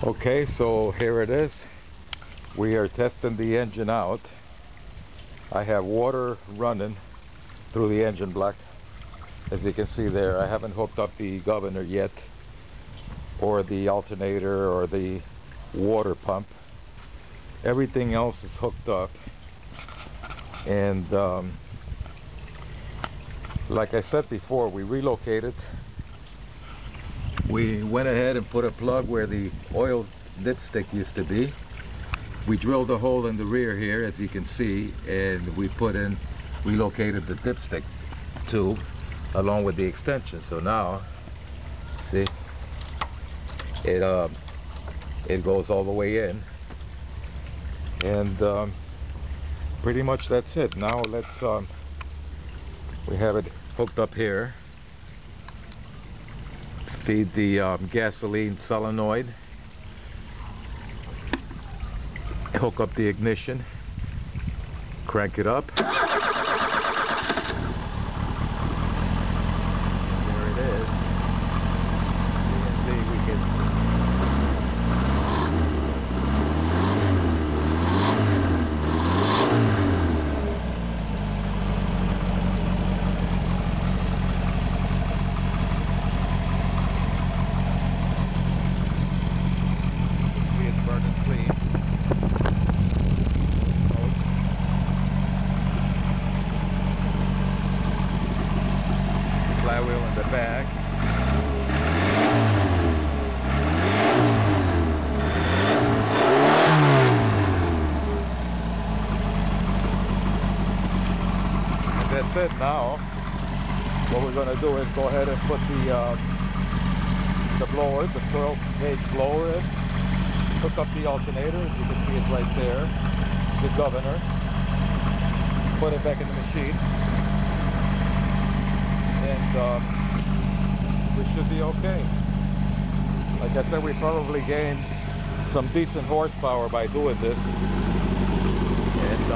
Okay, so here it is. We are testing the engine out. I have water running through the engine block, as you can see there. I haven't hooked up the governor yet, or the alternator, or the water pump. Everything else is hooked up, and like I said before, we relocated. We went ahead and put a plug where the oil dipstick used to be. We drilled a hole in the rear here, as you can see, and we relocated the dipstick tube along with the extension. So now, see, it goes all the way in, and pretty much that's it. Now let's we have it hooked up here. Feed the gasoline solenoid, hook up the ignition, crank it up. There it is. You can see we can flywheel in the back. And that's it. Now what we're going to do is go ahead and put the blower, the squirrel cage blower in, hook up the alternator, as you can see it's right there, the governor, put it back in the machine, and we should be okay. Like I said, we probably gained some decent horsepower by doing this, and